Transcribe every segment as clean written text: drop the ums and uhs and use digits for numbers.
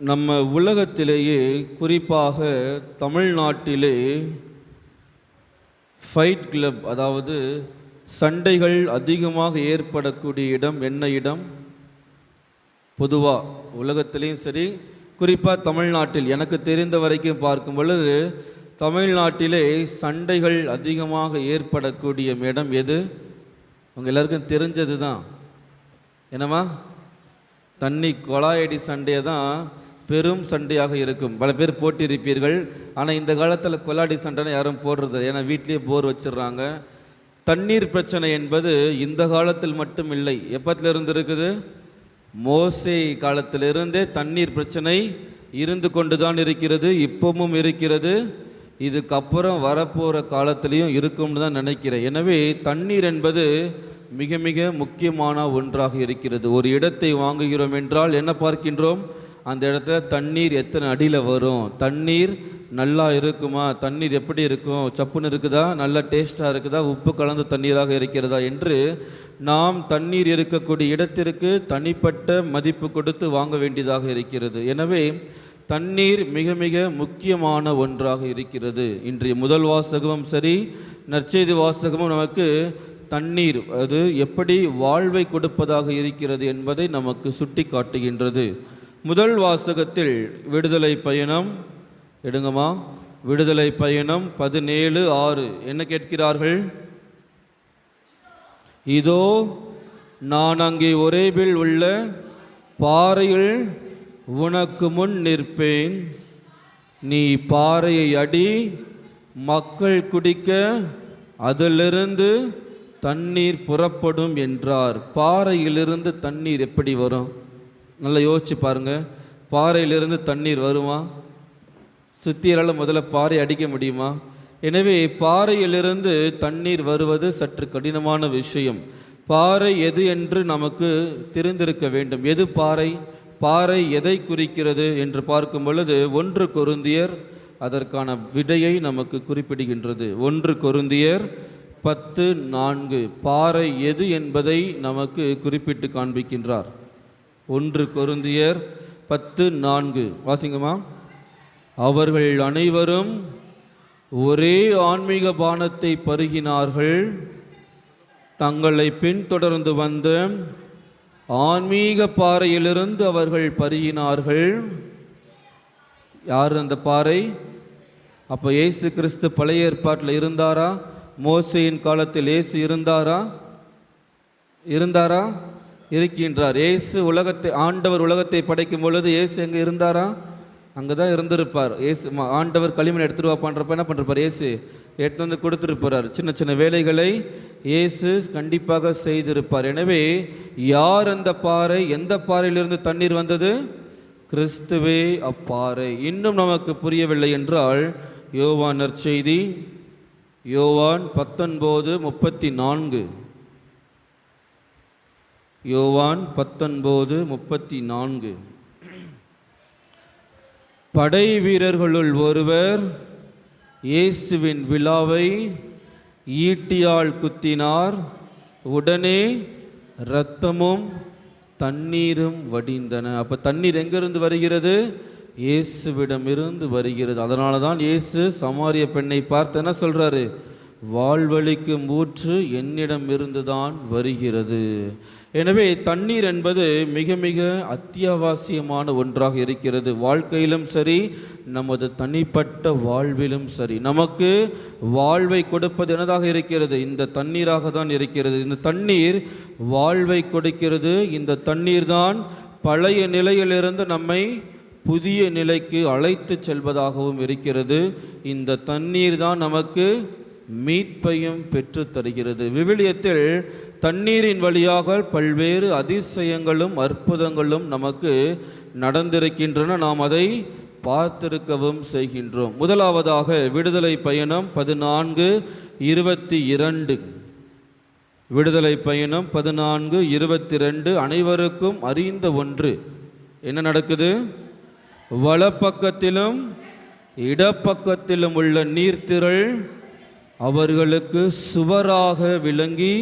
நம்ம உலகத்திலேயே குறிப்பாக தமிழ்நாட்டிலே ஃபைட் கிளப், அதாவது சண்டைகள் அதிகமாக ஏற்படக்கூடிய இடம் என்ன இடம்? பொதுவாக உலகத்திலையும் சரி, குறிப்பாக தமிழ்நாட்டில் எனக்கு தெரிந்த வரைக்கும் பார்க்கும் பொழுது தமிழ்நாட்டிலே சண்டைகள் அதிகமாக ஏற்படக்கூடிய இடம் எது? உங்கள் எல்லாருக்கும் தெரிஞ்சது தான். என்னம்மா? தண்ணி கொலாயடி சண்டையை தான் பெரும் சண்டையாக இருக்கும். பல பேர் போட்டிருப்பீர்கள். ஆனால் இந்த காலத்தில் கொலாடி சண்டைனா யாரும் போடுறது, ஏன்னா வீட்லேயே போர் வச்சிடுறாங்க. தண்ணீர் பிரச்சனை என்பது இந்த காலத்தில் மட்டும் இல்லை. எப்பத்திலிருந்து இருக்குது? மோசே காலத்திலிருந்தே தண்ணீர் பிரச்சனை இருந்து கொண்டு தான் இருக்கிறது, இப்பவும் இருக்கிறது, இதுக்கப்புறம் வரப்போகிற காலத்திலையும் இருக்கும்னு தான் நினைக்கிறேன். எனவே தண்ணீர் என்பது மிக மிக முக்கியமான ஒன்றாக இருக்கிறது. ஒரு இடத்தை வாங்குகிறோம் என்றால் என்ன பார்க்கின்றோம்? அந்த இடத்துல தண்ணீர் எத்தனை அடியில் வரும், தண்ணீர் நல்லா இருக்குமா, தண்ணீர் எப்படி இருக்கும், சப்புன்னு இருக்குதா, நல்ல டேஸ்ட்டாக இருக்குதா, உப்பு கலந்த தண்ணீராக இருக்கிறதா என்று நாம் தண்ணீர் இருக்கக்கூடிய இடத்திற்கு தனிப்பட்ட மதிப்பு கொடுத்து வாங்க வேண்டியதாக இருக்கிறது. எனவே தண்ணீர் மிக மிக முக்கியமான ஒன்றாக இருக்கிறது. இன்றைய முதல் வாசகமும் சரி, நற்செய்தி வாசகமும் நமக்கு தண்ணீர் அது எப்படி வாழ்வை கொடுப்பதாக இருக்கிறது என்பதை நமக்கு சுட்டி காட்டுகின்றது. முதல் வாசகத்தில் விடுதலை பயணம் எடுங்கம்மா, விடுதலை பயணம் 17:6 என்ன கேட்கிறார்கள்? இதோ நான் அங்கே ஒரேபில் உள்ள பாறையில் உனக்கு முன் நிற்பேன், நீ பாறையை அடி, மக்கள் குடிக்க அதிலிருந்து தண்ணீர் புறப்படும் என்றார். பாறையிலிருந்து தண்ணீர் எப்படி வரும்? நல்லா யோசிச்சு பாருங்க. பாறையிலிருந்து தண்ணீர் வருமா? சுத்தியரால் முதல்ல பாறை அடிக்க முடியுமா? எனவே பாறையிலிருந்து தண்ணீர் வருவது சற்று கடினமான விஷயம். பாறை எது என்று நமக்கு தெரிந்திருக்க வேண்டும். எது பாறை? பாறை எதை குறிக்கிறது என்று பார்க்கும் பொழுது 1 கொரிந்தியர் அதற்கான விடையை நமக்கு குறிப்பிடுகின்றது. 1 கொரிந்தியர் 10:4 பாறை எது என்பதை நமக்கு குறிப்பிட்டு காண்பிக்கின்றார். 1 கொரிந்தியர் 10:4 வாசிங்கம்மா. அவர்கள் அனைவரும் ஒரே ஆன்மீக பானத்தை பருகினார்கள், தங்களை பின்தொடர்ந்து வந்த ஆன்மீக பாறையிலிருந்து அவர்கள் பருகினார்கள். யார் அந்த பாறை? அப்போ இயேசு கிறிஸ்து பழைய ஏற்பாட்டில் இருந்தாரா? மோசேயின் காலத்தில் இயேசு இருந்தாரா? இருக்கின்றார். இயேசு ஆண்டவர் உலகத்தை படைக்கும் பொழுது இயேசு எங்கே இருந்தாரா? அங்கே தான் இருந்திருப்பார். இயேசு ஆண்டவர் களிமண் எடுத்துட்டு வா பண்ணுறப்ப என்ன பண்ணிருப்பார்? இயேசு எடுத்து வந்து கொடுத்துருப்பார். சின்ன சின்ன வேலைகளை இயேசு கண்டிப்பாக செய்திருப்பார். எனவே யார் அந்த பாறை? எந்த பாறையிலிருந்து தண்ணீர் வந்தது? கிறிஸ்துவே அப்பாறை. இன்னும் நமக்கு புரியவில்லை என்றால் யோவான் நற்செய்தி, யோவான் 19:34 யோவான் 19:34 படை வீரர்களுள் ஒருவர் இயேசுவின் விலாவை ஈட்டியால் குத்தினார், உடனே இரத்தமும் தண்ணீரும் வடிந்தன. அப்போ தண்ணீர் எங்கிருந்து வருகிறது? இயேசுவிடமிருந்து வருகிறது. அதனால தான் இயேசு சமாரிய பெண்ணை பார்த்து என்ன சொல்கிறாரு? வாழ்வழிக்கும் ஊற்று என்னிடம் இருந்து தான் வருகிறது. எனவே தண்ணீர் என்பது மிக மிக அத்தியாவசியமான ஒன்றாக இருக்கிறது. வாழ்க்கையிலும் சரி, நமது தனிப்பட்ட வாழ்விலும் சரி, நமக்கு வாழ்வை கொடுப்பது என்னதாக இருக்கிறது? இந்த தண்ணீராக தான் இருக்கிறது. இந்த தண்ணீர் வாழ்வை கொடுக்கிறது. இந்த தண்ணீர் தான் பழைய நிலையிலிருந்து நம்மை புதிய நிலைக்கு அழைத்து செல்வதாகவும் இருக்கிறது. இந்த தண்ணீர் தான் நமக்கு மீட்பையும் பெற்று தருகிறது. விவிலியத்தில் தண்ணீரின் வழியாக பல்வேறு அதிசயங்களும் அற்புதங்களும் நமக்கு நடந்திருக்கின்றன. நாம் அதை பார்த்திருக்கவும் செய்கின்றோம். முதலாவதாக விடுதலை பயணம் 14:22 விடுதலை பயணம் 14:22 அனைவருக்கும் அறிந்த ஒன்று. என்ன நடக்குது? வலப்பக்கத்திலும் இடப்பக்கத்திலும் உள்ள நீர்த்திரள் அவர்களுக்கு சுவராக விளங்கி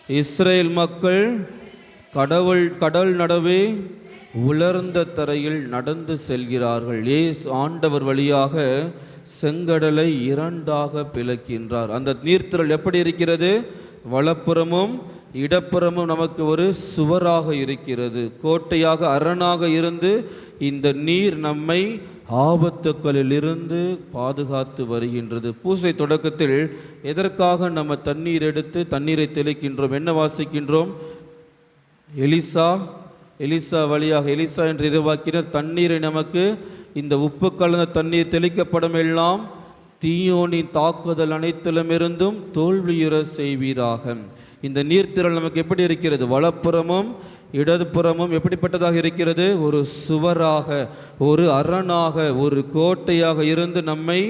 இஸ்ரேல் மக்கள் கடல் நடுவே உலர்ந்த தரையில் நடந்து செல்கிறார்கள். ஆண்டவர் வழியாக செங்கடலை இரண்டாக பிளக்கின்றார். அந்த நீர்த்திரள் எப்படி இருக்கிறது? வலப்புறமும் இடப்புறமும் நமக்கு ஒரு சுவராக இருக்கிறது, கோட்டையாக அரணாக இருந்து இந்த நீர் நம்மை ஆபத்துக்களிலிருந்து பாதுகாத்து வருகின்றது. பூசை தொடக்கத்தில் எதற்காக நம்ம தண்ணீர் எடுத்து தண்ணீரை தெளிக்கின்றோம்? என்ன வாசிக்கின்றோம்? எலிசா வழியாக, எலிசா என்று இறைவாக்கினர் தண்ணீரை நமக்கு, இந்த உப்பு கலந்த தண்ணீர் தெளிக்கப்படும் எல்லாம் தீயோனின் தாக்குதல் அனைத்திலுமிருந்தும் தோல்வியுற செய்வீராக. இந்த நீர்த்திரள் நமக்கு எப்படி இருக்கிறது? வலப்புறமும் இடதுபுறமும் எப்படிப்பட்டதாக இருக்கிறது? ஒரு சுவராக, ஒரு அரணாக, ஒரு கோட்டையாக இருந்து நம்மை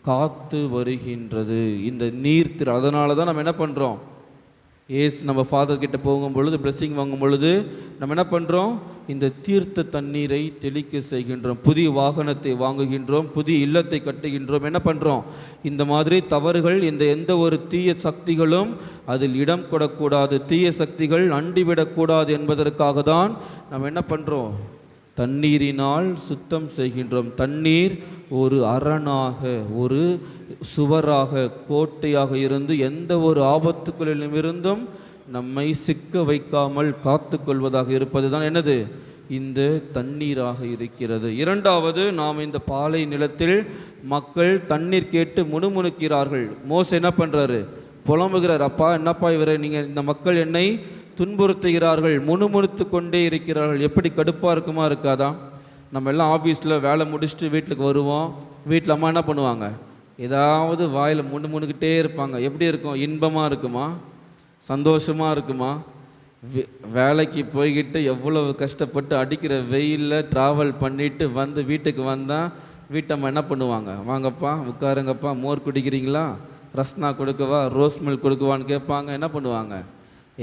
காத்து வருகின்றது இந்த நீர்த்திரள். அதனால தான் நம்ம என்ன பண்ணுறோம்? நம்ம ஃபாதர் கிட்ட போகும் பொழுது, பிளெஸிங் வாங்கும் பொழுது நம்ம என்ன பண்ணுறோம்? இந்த தீர்த்த தண்ணீரை தெளிக்க செய்கின்றோம், புதிய வாகனத்தை வாங்குகின்றோம், புதிய இல்லத்தை கட்டுகின்றோம். என்ன பண்ணுறோம்? இந்த மாதிரி தவறுகள், இந்த எந்த ஒரு தீய சக்திகளும் அதில் இடம் கொடக்கூடாது, தீய சக்திகள் அண்டிவிடக்கூடாது என்பதற்காக தான் நம்ம என்ன பண்ணுறோம்? தண்ணீரினால் சுத்தம் செய்கின்றோம். தண்ணீர் ஒரு அரணாக, ஒரு சுவராக, கோட்டையாக இருந்து எந்த ஒரு ஆபத்துக்களிலுமிருந்தும் நம்மை சிக்க வைக்காமல் காத்து கொள்வதாக இருப்பது தான் என்னது? இந்த தண்ணீராக இருக்கிறது. இரண்டாவது, நாம் இந்த பாலை நிலத்தில் மக்கள் தண்ணீர் கேட்டு முணுமுணுக்கிறார்கள். மோசே என்ன பண்ணுறாரு? புலம்புகிறார். அப்பா, என்னப்பா இவரை, நீங்கள் இந்த மக்கள் என்னை துன்புறுத்துகிறார்கள், முணுமுணுத்து கொண்டே இருக்கிறார்கள். எப்படி கடுப்பாக இருக்குமா இருக்காதா? நம்ம எல்லாம் ஆஃபீஸில் வேலை முடிச்சுட்டு வீட்டுக்கு வருவோம். வீட்டில் அம்மா என்ன பண்ணுவாங்க? ஏதாவது வாயில் முணுமுணுக்கிட்டே இருப்பாங்க. எப்படி இருக்கும்? இன்பமாக இருக்குமா? சந்தோஷமாக இருக்குமா? வேலைக்கு போய்கிட்டு எவ்வளவு கஷ்டப்பட்டு அடிக்கிற வெயிலில் ட்ராவல் பண்ணிவிட்டு வந்து வீட்டுக்கு வந்தால் வீட்டம்மா என்ன பண்ணுவாங்க? வாங்கப்பா, உட்காருங்கப்பா, மோர் குடிக்கிறீங்களா, ரஸ்னா கொடுக்கவா, ரோஸ் மில்க் கொடுக்கவான்னு கேட்பாங்க. என்ன பண்ணுவாங்க?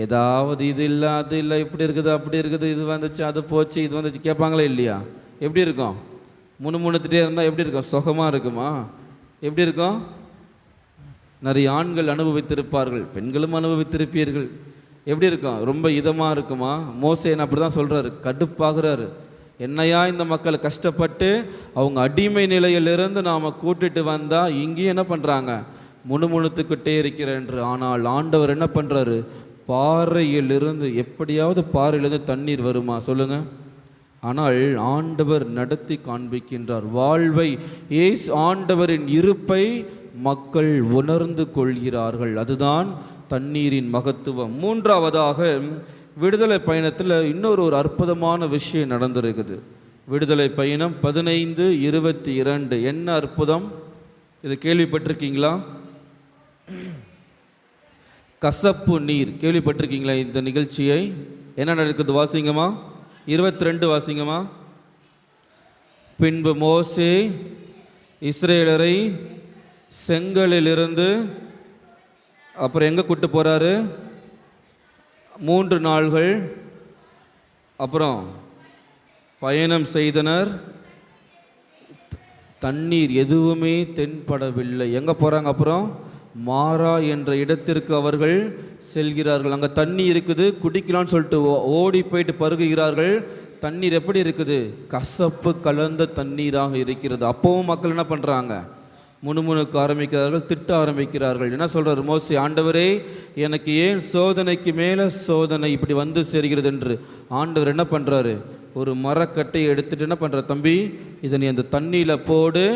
ஏதாவது இது இல்லை, அது இல்லை, இப்படி இருக்குது, அப்படி இருக்குது, இது வந்துச்சு, அது போச்சு, இது வந்துச்சு கேட்பாங்களே இல்லையா? எப்படி இருக்கும்? முணுமுணுத்துட்டே இருந்தால் எப்படி இருக்கும்? சுகமாக இருக்குமா? எப்படி இருக்கும்? நிறைய ஆண்கள் அனுபவித்திருப்பார்கள், பெண்களும் அனுபவித்திருப்பீர்கள். எப்படி இருக்கும்? ரொம்ப இதமாக இருக்குமா? மோசே அப்படி தான் சொல்கிறாரு, கடுப்பாகிறாரு. என்னையா இந்த மக்களை கஷ்டப்பட்டு அவங்க அடிமை நிலையிலிருந்து நாம் கூட்டிட்டு வந்தால் இங்கேயும் என்ன பண்ணுறாங்க? முணுமுணுத்துக்கிட்டே இருக்கிறேன்று. ஆனால் ஆண்டவர் என்ன பண்ணுறாரு? பாறையிலிருந்து, எப்படியாவது பாறையிலிருந்து தண்ணீர் வருமா சொல்லுங்கள்? ஆனால் ஆண்டவர் நடத்தி காண்பிக்கின்றார் வாழ்வை. ஆண்டவரின் இருப்பை மக்கள் உணர்ந்து கொள்கிறார்கள். அதுதான் தண்ணீரின் மகத்துவம். மூன்றாவதாக, விடுதலை பயணத்தில் இன்னொரு அற்புதமான விஷயம் நடந்திருக்குது. விடுதலை பயணம் 15:22. என்ன அற்புதம் இது? கேள்விப்பட்டிருக்கீங்களா? கசப்பு நீர் கேள்விப்பட்டிருக்கீங்களா இந்த நிகழ்ச்சியை? என்ன நடக்குது? வாசிங்கம்மா, 22 வாசிங்கம்மா. பின்பு மோசே இஸ்ரேலரை செங்கலிலிருந்து அப்புறம் எங்கே கூட்டு போகிறாரு? 3 நாள்கள் அப்புறம் பயணம் செய்தனர். தண்ணீர் எதுவுமே தென்படவில்லை. எங்கே போகிறாங்க? அப்புறம் மாரா என்ற இடத்திற்கு அவர்கள் செல்கிறார்கள். அங்கே தண்ணி இருக்குது, குடிக்கலான்னு சொல்லிட்டு ஓடி போயிட்டு பருகுகிறார்கள். தண்ணீர் எப்படி இருக்குது? கசப்பு கலந்த தண்ணீராக இருக்கிறது. அப்போவும் மக்கள் என்ன பண்ணுறாங்க? முணுமுணுக்க ஆரம்பிக்கிறார்கள், திட்ட ஆரம்பிக்கிறார்கள். என்ன சொல்கிறார் மோசே? ஆண்டவரே, எனக்கு ஏன் சோதனைக்கு மேலே சோதனை இப்படி வந்து சேர்கிறது என்று. ஆண்டவர் என்ன பண்ணுறாரு? ஒரு மரக்கட்டையை எடுத்துகிட்டு என்ன பண்ணுறார்? தம்பி, இதை நீ அந்த தண்ணியில் போடு,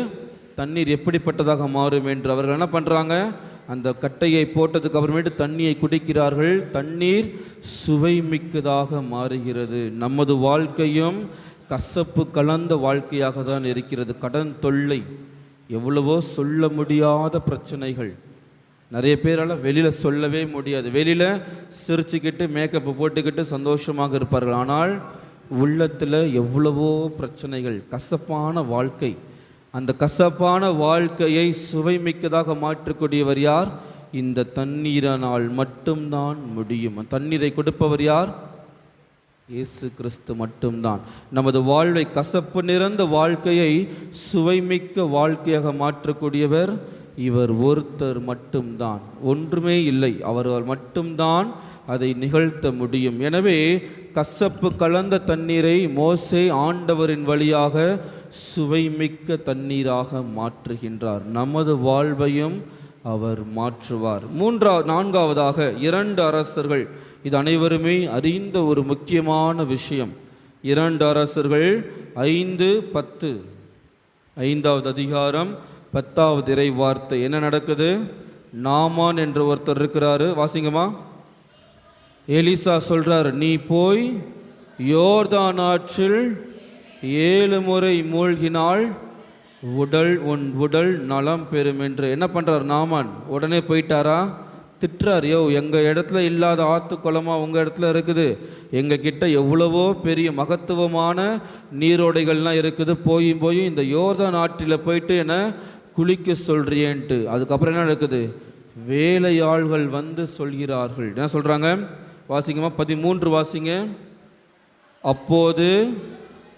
தண்ணீர் எப்படிப்பட்டதாக மாறும் என்று. அவர்கள் என்ன பண்ணுறாங்க? அந்த கட்டையை போட்டதுக்கு அப்புறமேட்டு தண்ணியை குடிக்கிறார்கள். தண்ணீர் சுவை மிக்கதாக மாறுகிறது. நமது வாழ்க்கையும் கசப்பு கலந்த வாழ்க்கையாக தான் இருக்கிறது. கடன் தொல்லை, எவ்வளவோ சொல்ல முடியாத பிரச்சனைகள். நிறைய பேரால் வெளியில் சொல்லவே முடியாது. வெளியில் சிரிச்சுக்கிட்டு மேக்கப்பு போட்டுக்கிட்டு சந்தோஷமாக இருப்பார்கள். ஆனால் உள்ளத்தில் எவ்வளவோ பிரச்சனைகள், கசப்பான வாழ்க்கை. அந்த கசப்பான வாழ்க்கையை சுவைமிக்கதாக மாற்றக்கூடியவர் யார்? இந்த தண்ணீரனால் மட்டும்தான் முடியும். தண்ணீரை கொடுப்பவர் யார்? இயேசு கிறிஸ்து மட்டும்தான். நமது வாழ்வை, கசப்பு நிறைந்த வாழ்க்கையை சுவைமிக்க வாழ்க்கையாக மாற்றக்கூடியவர் இவர் ஒருத்தர் மட்டும்தான், ஒன்றுமே இல்லை, அவரால் மட்டும்தான் அதை நிகழ்த்த முடியும். எனவே கசப்பு கலந்த தண்ணீரை மோசே ஆண்டவரின் வழியாக சுவைமிக்க தண்ணீராக மாற்றுகின்றார். நமது வாழ்வையும் அவர் மாற்றுவார். நான்காவதாக 2 அரசர்கள். இது அனைவருமே அறிந்த ஒரு முக்கியமான விஷயம். 2 அரசர்கள் 5:10, 5வது அதிகாரம் 10வது இறை வார்த்தை. என்ன நடக்குது? நாமான் என்ற ஒருத்தர் இருக்கிறாரு. வாசிங்கம்மா. எலிசா சொல்றார், நீ போய் யோர்தான் ஆற்றில் 7 முறை மூழ்கினால் உன் உடல் நலம் பெறும் என்று. என்ன பண்றார் நாமான்? உடனே போயிட்டாரா? திட்டுறார், யோ எங்கள் இடத்துல இல்லாத ஆற்று குளமாக உங்கள் இடத்துல இருக்குது, எங்கள் கிட்ட எவ்வளவோ பெரிய மகத்துவமான நீரோடைகள்லாம் இருக்குது, போய் இந்த யோர்தான் ஆற்றில் போயிட்டு என்ன குளிக்க சொல்றியேன்ட்டு. அதுக்கப்புறம் என்ன நடக்குது? வேலையாள்கள் வந்து சொல்கிறார்கள். என்ன சொல்கிறாங்க? வாசிங்கம்மா. 13 வாசிங்க. அப்போது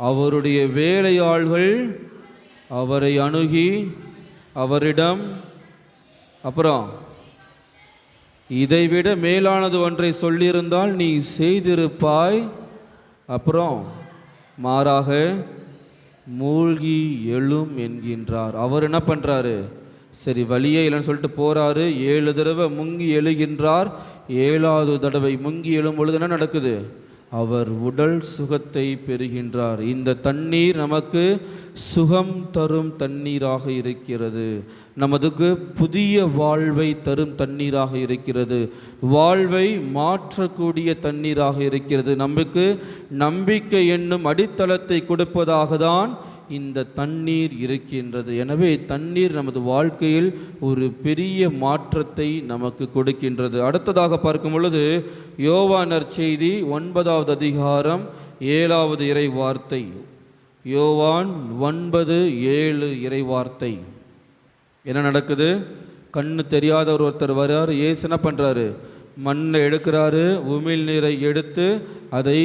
அவருடைய வேலையாள்கள் அவரை அணுகி அவரிடம், அப்புறம் இதைவிட மேலானது ஒன்றை சொல்லியிருந்தால் நீ செய்திருப்பாய், அப்புறம் மாறாக மூழ்கி எழும் என்கின்றார். அவர் என்ன பண்ணுறாரு? சரி வழியே இல்லைன்னு சொல்லிட்டு போகிறாரு. 7 தடவை முங்கி எழுகின்றார். 7வது தடவை முங்கி எழும் பொழுது என்ன நடக்குது? அவர் உடல் சுகத்தை பெறுகின்றார். இந்த தண்ணீர் நமக்கு சுகம் தரும் தண்ணீராக இருக்கிறது. நமதுக்கு புதிய வாழ்வை தரும் தண்ணீராக இருக்கிறது. வாழ்வை மாற்றக்கூடிய தண்ணீராக இருக்கிறது. நமக்கு நம்பிக்கை என்னும் அடித்தளத்தை கொடுப்பதாக தான் இந்த தண்ணீர் இருக்கின்றது. எனவே தண்ணீர் நமது வாழ்க்கையில் ஒரு பெரிய மாற்றத்தை நமக்கு கொடுக்கின்றது. அடுத்ததாக பார்க்கும் பொழுது யோவான் நற்செய்தி 9வது அதிகாரம் 7வது இறை வார்த்தை. யோவான் 9:7 இறை வார்த்தை. என்ன நடக்குது? கண்ணு தெரியாதவர் ஒருத்தர் வர்றார். இயேசு என்ன பண்ணுறாரு? மண்ணை எடுக்கிறாரு. உமிழ் நீரை எடுத்து அதை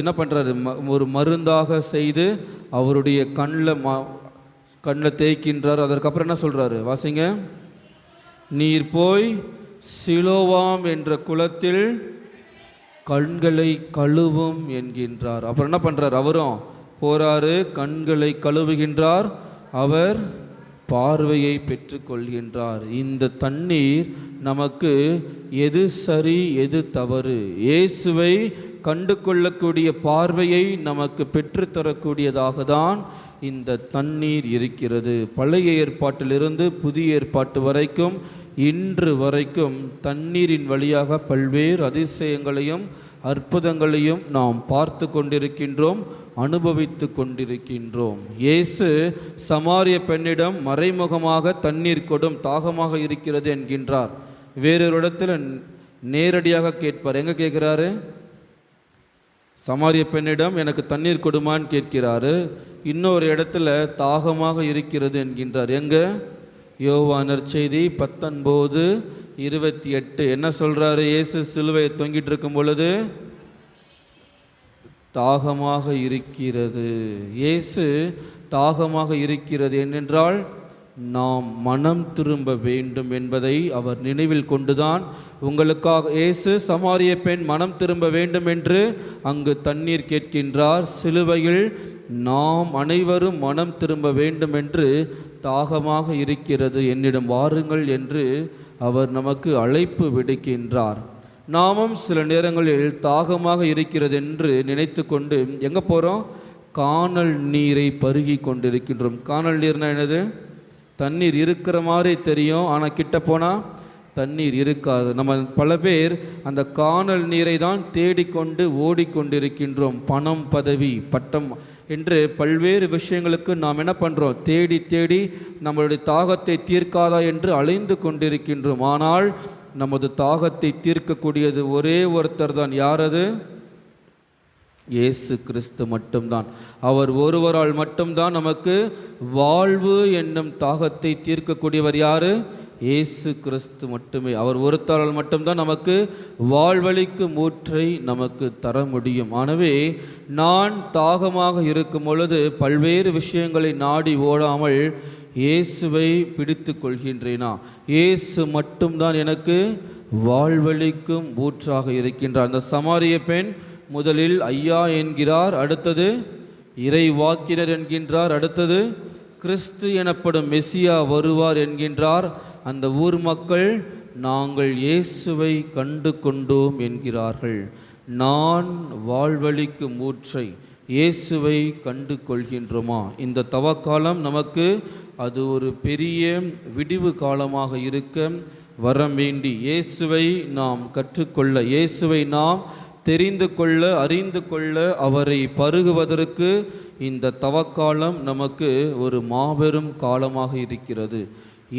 என்ன பண்ணுறாரு? ஒரு மருந்தாக செய்து அவருடைய கண்ணில் தேய்க்கின்றார். அதற்கப்புறம் என்ன சொல்கிறாரு? வாசிங்க. நீர் போய் சிலோவாம் என்ற குளத்தில் கண்களை கழுவும் என்கின்றார். அப்புறம் என்ன பண்ணுறார்? அவரும் போறாரு, கண்களை கழுவுகின்றார், அவர் பார்வையை பெற்றுக்கொள்கின்றார். இந்த தண்ணீர் நமக்கு எது சரி எது தவறு, இயேசுவை கண்டு கொள்ளக்கூடிய பார்வையை நமக்கு பெற்றுத்தரக்கூடியதாக தான் இந்த தண்ணீர் இருக்கிறது. பழைய ஏற்பாட்டிலிருந்து புதிய ஏற்பாட்டு வரைக்கும் இன்று வரைக்கும் தண்ணீரின் வழியாக பல்வேறு அதிசயங்களையும் அற்புதங்களையும் நாம் பார்த்து கொண்டிருக்கின்றோம், அனுபவித்து கொண்டிருக்கின்றோம். இயேசு சமாரிய பெண்ணிடம் மறைமுகமாக தண்ணீர் கொடும், தாகமாக இருக்கிறது என்கின்றார். வேறொரு இடத்துல நேரடியாக கேட்பார். எங்கே கேட்குறாரு? சமாரிய பெண்ணிடம் எனக்கு தண்ணீர் கொடுமான்னு கேட்கிறாரு. இன்னொரு இடத்துல தாகமாக இருக்கிறது என்கின்றார். எங்கே? யோவான் நற்செய்தி 19:28. என்ன சொல்றாரு? இயேசு சிலுவையை தொங்கிட்டு இருக்கும் பொழுது தாகமாக இருக்கிறது. இயேசு தாகமாக இருக்கிறது ஏனென்றால் நாம் மனம் திரும்ப வேண்டும் என்பதை அவர் நினைவில் கொண்டுதான் உங்களுக்காக இயேசு சமாரிய பெண் மனம் திரும்ப வேண்டும் என்று அங்கு தண்ணீர் கேட்கின்றார். சிலுவையில் நாம் அனைவரும் மனம் திரும்ப வேண்டும் என்று தாகமாக இருக்கிறது, என்னிடம் வாருங்கள் என்று அவர் நமக்கு அழைப்பு விடுக்கின்றார். நாமும் சில நேரங்களில் தாகமாக இருக்கிறது என்று நினைத்து கொண்டு எங்கே போகிறோம்? கானல் நீரை பருகி கொண்டிருக்கின்றோம். கானல் நீர்னா என்னது? தண்ணீர் இருக்கிற மாதிரி தெரியும், ஆனால் கிட்ட போனால் தண்ணீர் இருக்காது. நம்ம பல பேர் அந்த கானல் நீரை தான் தேடிக்கொண்டு ஓடிக்கொண்டிருக்கின்றோம். பணம், பதவி, பட்டம் என்று பல்வேறு விஷயங்களுக்கு நாம் என்ன பண்ணுறோம்? தேடி தேடி நம்மளுடைய தாகத்தை தீர்க்காதா என்று அலைந்து கொண்டிருக்கின்றோம். ஆனால் நமது தாகத்தை தீர்க்கக்கூடியது ஒரே ஒருத்தர் தான். யார் அது? இயேசு கிறிஸ்து மட்டும்தான். அவர் ஒருவரால் மட்டும்தான் நமக்கு வாழ்வு என்னும் தாகத்தை தீர்க்கக்கூடியவர். யாரு? இயேசு கிறிஸ்து மட்டுமே. அவர் ஒருத்தரால் மட்டும்தான் நமக்கு வாழ்வளிக்கும் ஊற்றை நமக்கு தர முடியும். ஆகவே நான் தாகமாக இருக்கும் பொழுது பல்வேறு விஷயங்களை நாடி ஓடாமல் இயேசுவை பிடித்து கொள்கின்றேனா? இயேசு மட்டும்தான் எனக்கு வாழ்வளிக்கும் ஊற்றாக இருக்கின்றார். அந்த சமாரிய பெண் முதலில் ஐயா என்கிறார், அடுத்தது இறைவாக்கினர் என்கின்றார், அடுத்தது கிறிஸ்து எனப்படும் மெசியா வருவார் என்கின்றார். அந்த ஊர் மக்கள் நாங்கள் இயேசுவை கண்டு கொண்டோம் என்கிறார்கள். நான் வாழ்வளிக்கும் ஊற்றை இயேசுவை கண்டு கொள்கின்றோமா? இந்த தவக்காலம் நமக்கு அது ஒரு பெரிய விடிவு காலமாக இருக்க வரம் வேண்டி இயேசுவை நாம் கற்றுக்கொள்ள, இயேசுவை நாம் தெரிந்து கொள்ள, அறிந்து கொள்ள, அவரை பருகுவதற்கு இந்த தவக்காலம் நமக்கு ஒரு மாபெரும் காலமாக இருக்கிறது.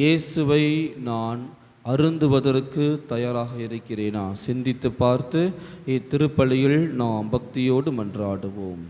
இயேசுவை நான் அருந்துவதற்கு தயாராக இருக்கிறேனா? சிந்தித்து பார்த்து இத்திருப்பலியில் நாம் பக்தியோடு மன்றாடுவோம்.